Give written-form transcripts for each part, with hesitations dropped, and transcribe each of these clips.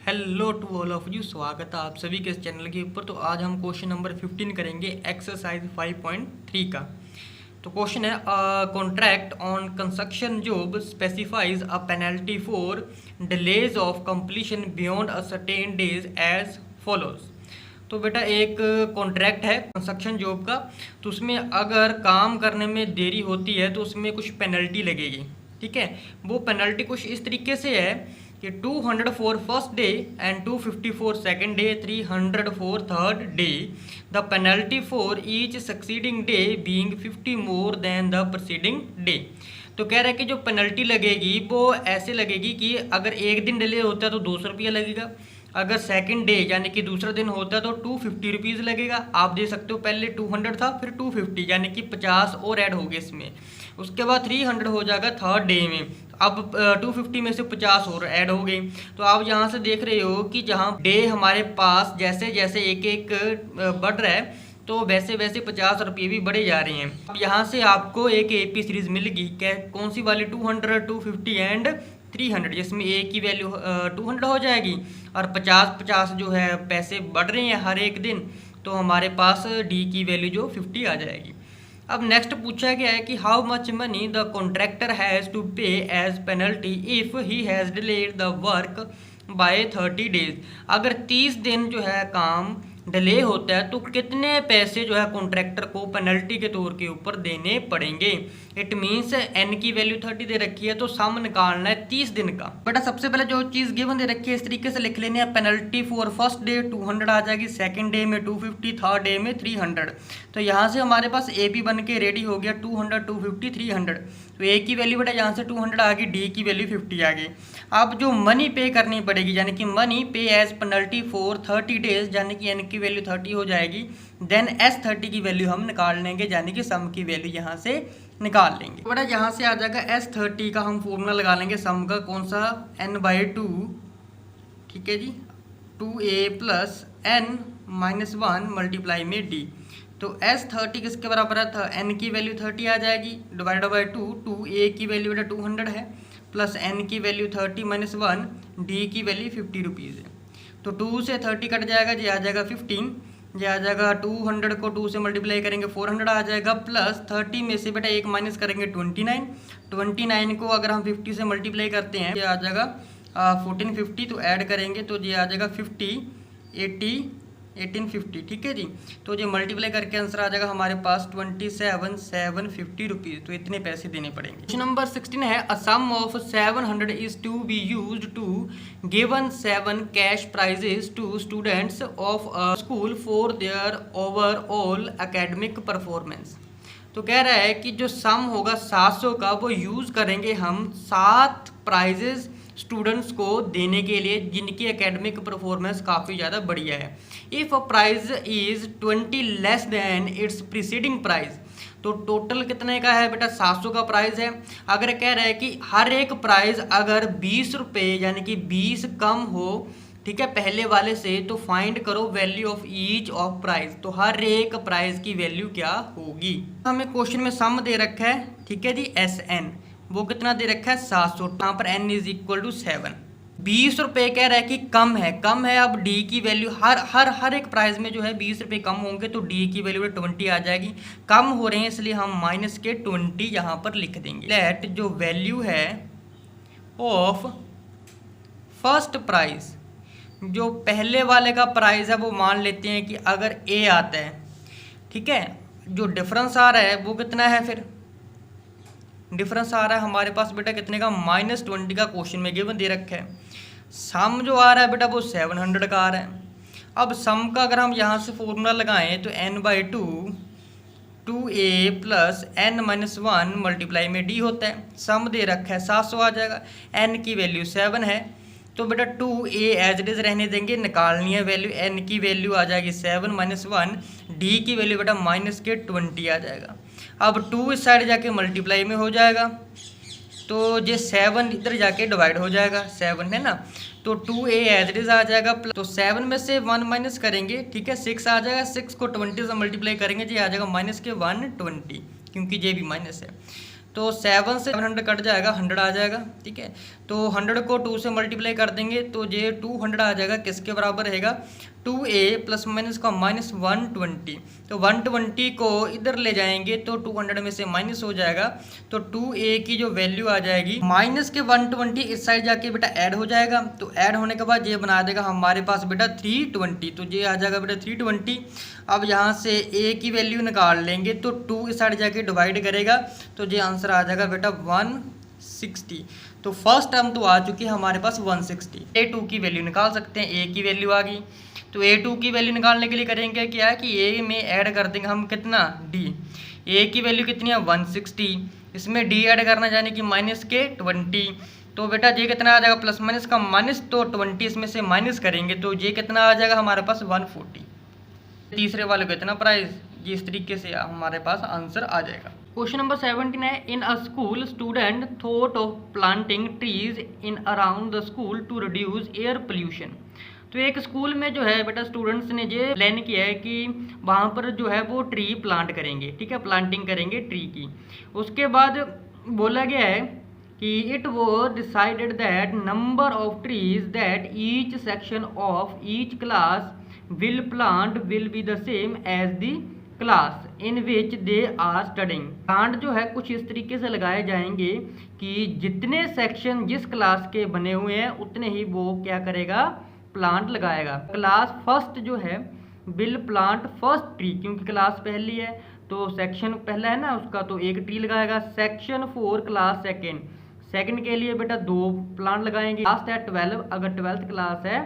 Hello to all of you, स्वागत है आप सभी के इस चैनल के ऊपर। तो आज हम क्वेश्चन नंबर 15 करेंगे एक्सरसाइज 5.3 का। तो क्वेश्चन है contract on construction job specifies a penalty for delays of completion beyond a certain days as follows. तो बेटा एक कॉन्ट्रैक्ट है कंस्ट्रक्शन जॉब का, तो उसमें अगर काम करने में देरी होती है तो उसमें कुछ पेनल्टी लगेगी। ठीक है, वो पेनल्टी कुछ इस तरीके से है कि 200 for first day and 250 for second day, 300 for third day, the penalty for each succeeding day being 50 more than the preceding day. तो कह रहा है कि जो पेनल्टी लगेगी वो ऐसे लगेगी कि अगर एक दिन डिले होता है तो 200 रुपया लगेगा, अगर सेकंड डे यानी कि दूसरा दिन होता है तो 250 रुपीज़ लगेगा। आप दे सकते हो पहले 200 था फिर 250 यानी कि 50 और ऐड हो गए इसमें। उसके बाद 300 हो जाएगा थर्ड डे में, अब 250 में से 50 और ऐड हो गई। तो आप यहाँ से देख रहे हो कि जहाँ डे हमारे पास जैसे जैसे एक एक बढ़ रहा है तो वैसे वैसे 50 रुपये भी बढ़े जा रहे हैं। अब यहाँ से आपको एक एपी सीरीज मिलेगी, क्या कौन सी वाली, 200, 250 एंड 300, जिसमें ए की वैल्यू 200 हो जाएगी और 50 जो है पैसे बढ़ रहे हैं हर एक दिन, तो हमारे पास डी की वैल्यू जो 50 आ जाएगी। अब नेक्स्ट पूछा गया है कि how much money the contractor has to pay as penalty if he has delayed the work by 30 days. अगर 30 दिन जो है काम डिले होता है तो कितने पैसे जो है कॉन्ट्रैक्टर को पेनल्टी के तौर के ऊपर देने पड़ेंगे। इट मीन्स एन की वैल्यू 30 दे रखी है तो सम निकालना है 30 दिन का। बेटा सबसे पहले जो चीज़ गिवन दे रखी है इस तरीके से लिख लेनी है, पेनल्टी फॉर फर्स्ट डे 200 आ जाएगी, सेकंड डे में 250, थर्ड डे में 300। तो यहाँ से हमारे पास ए बी बन के रेडी हो गया 200, 250, 300। तो ए की वैल्यू बेटा यहाँ से 200 आ गई, डी की वैल्यू 50 आ गई। अब जो मनी पे करनी पड़ेगी यानी कि मनी पे एज पेनल्टी फॉर 30 डेज यानी कि एन की वैल्यू 30 हो जाएगी, देन एस 30 की वैल्यू हम निकाल लेंगे यानी कि सम की वैल्यू यहाँ से निकाल लेंगे। तो बेटा यहाँ से आ जाएगा एस 30 का हम फॉर्मूला लगा लेंगे सम का, कौन सा, n/2, ठीक है जी, 2a प्लस n-1 मल्टीप्लाई में d। तो एस 30 किसके बराबर था, एन की वैल्यू 30 आ जाएगी डिवाइड बाई 2a की वैल्यू बेटा 200 है प्लस एन की वैल्यू 30 - 1, डी की वैल्यू 50 रुपीज़ है। तो 2 से 30 कट जाएगा, ये आ जाएगा 15, ये आ जाएगा 200 को 2 से मल्टीप्लाई करेंगे 400 आ जाएगा, प्लस 30 में से बेटा एक माइनस करेंगे 29 को अगर हम 50 से मल्टीप्लाई करते हैं ये आ जाएगा 1450, तो ऐड करेंगे तो ये आ जाएगा 50, 80, 1850, ठीक है जी। तो ये मल्टीप्लाई करके आंसर आ जाएगा हमारे पास 27,750 रुपीज़। तो इतने पैसे देने पड़ेंगे। क्वेश्चन नंबर 16 है, a sum of 700 is to be used to given 7 cash prizes to students of a school for their overall academic performance. तो कह रहा है कि जो सम होगा 700 का वो यूज़ करेंगे हम 7 प्राइजेस स्टूडेंट्स को देने के लिए जिनकी एकेडमिक परफॉर्मेंस काफ़ी ज़्यादा बढ़िया है। If a price is 20 less than its preceding price, तो टोटल कितने का है बेटा 700 का प्राइस है। अगर कह रहा है कि हर एक प्राइस अगर 20 रुपये यानी कि 20 कम हो, ठीक है, पहले वाले से, तो फाइंड करो value of each of price. तो हर एक प्राइस की वैल्यू क्या होगी। हमें क्वेश्चन में सम दे रखा है, ठीक है जी, एस एन, वो कितना दे रखा है 700, यहाँ पर n इज इक्वल टू 7। 20 रुपये कह रहा है कि कम है। अब डी की वैल्यू हर एक प्राइस में जो है 20 रुपये कम होंगे तो डी की वैल्यू 20 आ जाएगी। कम हो रहे हैं इसलिए हम माइनस के 20 यहाँ पर लिख देंगे। लेट जो वैल्यू है ऑफ फर्स्ट प्राइस, जो पहले वाले का प्राइस है वो मान लेते हैं कि अगर ए आता है, ठीक है, जो डिफरेंस आ रहा है वो कितना है, फिर डिफरेंस आ रहा है हमारे पास बेटा कितने का, -20 का क्वेश्चन में गिवन दे रखा है। सम जो आ रहा है बेटा वो 700 का आ रहा है। अब सम का अगर हम यहाँ से फॉर्मूला लगाएं तो n/2 2a plus n-1 multiply में d होता है। सम दे रखा है 700 आ जाएगा, n की वैल्यू 7 है तो बेटा 2a एज इट इज रहने देंगे, निकालनी है वैल्यू, n की वैल्यू आ जाएगी 7 - 1, d की वैल्यू बेटा माइनस के 20 आ जाएगा। अब 2 इस साइड जाके मल्टीप्लाई में हो जाएगा तो ये 7 इधर जाके डिवाइड हो जाएगा, 7 है ना, तो 2a एज इट इज आ जाएगा। तो 7 में से 1 माइनस करेंगे, ठीक है, 6 आ जाएगा, 6 को 20 से मल्टीप्लाई करेंगे जी आ जाएगा -120, क्योंकि ये भी माइनस है। तो 7 से 700 कट जाएगा, 100 आ जाएगा। ठीक है, तो 100 को 2 से मल्टीप्लाई कर देंगे तो ये 200 आ जाएगा। किसके बराबर रहेगा? 2a प्लस माइनस का माइनस 120। तो 120 को इधर ले जाएंगे तो 200 में से माइनस हो जाएगा, तो 2a की जो वैल्यू आ जाएगी माइनस के 120 इस साइड जाके बेटा ऐड हो जाएगा। तो ऐड होने के बाद ये बना देगा हमारे पास बेटा 320। तो ये आ जाएगा बेटा 320। अब यहाँ से a की वैल्यू निकाल लेंगे तो 2 इस साइड जाके डिवाइड करेगा तो ये आंसर आ जाएगा बेटा 160। तो फर्स्ट टर्म तो आ चुकी है हमारे पास 160। a2 की वैल्यू निकाल सकते हैं, a की वैल्यू आ गई। तो a2 की वैल्यू निकालने के लिए करेंगे क्या है कि a में ऐड कर देंगे हम कितना d। a की वैल्यू कितनी है 160, इसमें d ऐड करना यानी कि माइनस के 20। तो बेटा ये कितना आ जाएगा प्लस माइनस का माइनस, तो 20 इसमें से माइनस करेंगे तो ये कितना आ जाएगा हमारे पास 140। तीसरे वाले को इतना प्राइस, ये इस तरीके से हमारे पास आंसर आ जाएगा। क्वेश्चन नंबर 17 है, in a school student thought of planting trees in around the school to reduce air pollution. तो एक स्कूल में जो है बेटा स्टूडेंट्स ने ये प्लान किया है कि वहाँ पर जो है वो ट्री प्लांट करेंगे। ठीक है, प्लांटिंग करेंगे ट्री की। उसके बाद बोला गया है कि it was decided that number of trees that each section of each class will plant will be the same as the class in which they are studying. Plant जो है कुछ इस तरीके से लगाए जाएंगे कि जितने सेक्शन जिस क्लास के बने हुए हैं उतने ही वो क्या करेगा, प्लांट लगाएगा। क्लास फर्स्ट जो है विल प्लांट फर्स्ट ट्री, क्योंकि क्लास पहली है तो सेक्शन पहला है ना उसका, तो एक ट्री लगाएगा। सेक्शन 4 क्लास सेकंड के लिए बेटा 2 प्लांट लगाएंगे। लास्ट है 12, अगर 12th क्लास है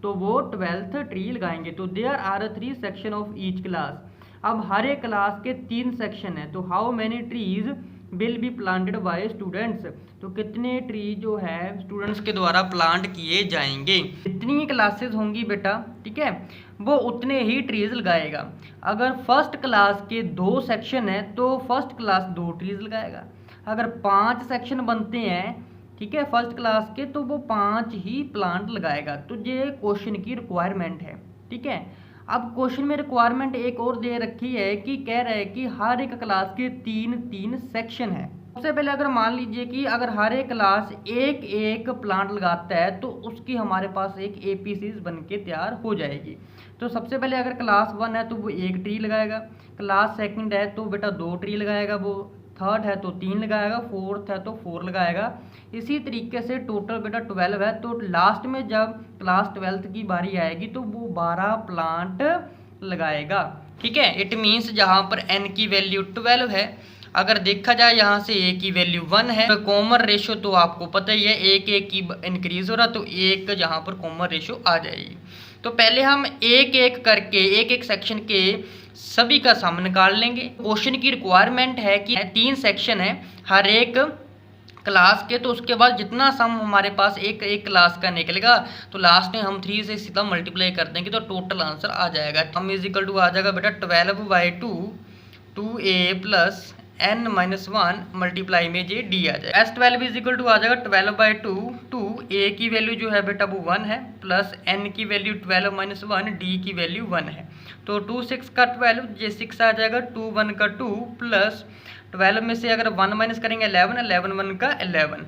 तो वो 12th ट्री लगाएंगे। तो there are 3 section of each class. अब हर एक क्लास के 3 सेक्शन है, तो how many trees will be planted by students. तो कितने ट्री जो है स्टूडेंट्स के द्वारा प्लांट किए जाएंगे। जितनी क्लासेस होंगी बेटा, ठीक है, वो उतने ही ट्रीज लगाएगा। अगर फर्स्ट क्लास के 2 सेक्शन है तो फर्स्ट क्लास 2 ट्रीज लगाएगा। अगर 5 सेक्शन बनते हैं, ठीक है, फर्स्ट क्लास के, तो वो 5 ही प्लांट लगाएगा। तो ये क्वेश्चन की रिक्वायरमेंट है। ठीक है, अब क्वेश्चन में रिक्वायरमेंट एक और दे रखी है कि कह रहा है कि हर एक क्लास के 3 सेक्शन है। सबसे पहले अगर मान लीजिए कि अगर हर एक क्लास एक प्लांट लगाता है तो उसकी हमारे पास एक एपीसीज बन के तैयार हो जाएगी। तो सबसे पहले अगर क्लास 1 है तो वो 1 ट्री लगाएगा, क्लास सेकंड है तो बेटा 2 ट्री लगाएगा, वो थर्ड है तो 3 लगाएगा, फोर्थ है तो 4 लगाएगा। इसी तरीके से टोटल बेटा 12 है, तो लास्ट में जब क्लास 12th की बारी आएगी तो वो 12 प्लांट लगाएगा। ठीक है, इट मीन्स जहाँ पर n की वैल्यू 12 है, अगर देखा जाए यहाँ से a की वैल्यू 1 है, तो कॉमन रेशो तो आपको पता ही है, एक की इंक्रीज हो रहा, तो एक जहाँ पर कॉमन रेशो आ जाएगी। तो पहले हम एक करके एक सेक्शन के सभी का सम निकाल लेंगे। क्वेश्चन की रिक्वायरमेंट है कि 3 सेक्शन है हर एक क्लास के, तो उसके बाद जितना सम हमारे पास एक क्लास का निकलेगा तो लास्ट में हम 3 से सीधा मल्टीप्लाई कर देंगे तो टोटल आंसर आ जाएगा। सम इज इक्वल टू आ जाएगा बेटा 12/2 2a प्लस n-1 मल्टीप्लाई में जे d आ जाएगा। S12 इज इक्वल टू आ जाएगा 12/2 2 a की वैल्यू जो है बेटा वो 1 है, प्लस n की वैल्यू 12-1 d की वैल्यू 1 है। तो 2 6 का 12, ये 6 आ जाएगा, 2 1 का 2 प्लस 12 में से अगर 1 माइनस करेंगे 11, 11 1 का 11,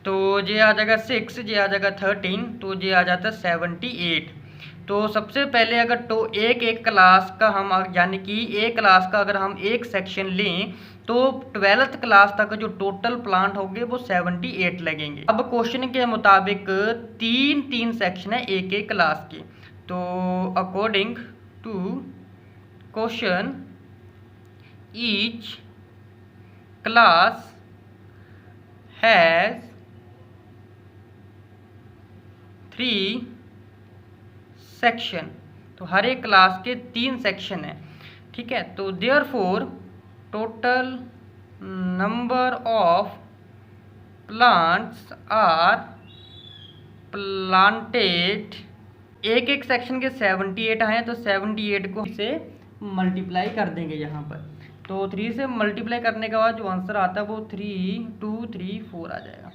तो ये आ जाएगा 6, ये आ जाएगा 13, तो ये आ जाता है 78। तो सबसे पहले अगर तो एक क्लास का हम यानी कि एक क्लास का अगर हम एक सेक्शन लें तो 12th क्लास तक जो टोटल प्लांट होंगे वो 78 लगेंगे। अब क्वेश्चन के मुताबिक 3 सेक्शन है एक क्लास के, तो according to question each class has 3 section, तो हर एक क्लास के 3 सेक्शन है। ठीक है, तो therefore total number of plants are planted, एक सेक्शन के 78 आए तो 78 को से मल्टीप्लाई कर देंगे यहाँ पर। तो 3 से मल्टीप्लाई करने के बाद जो आंसर आता है वो 3 2 3 4 आ जाएगा।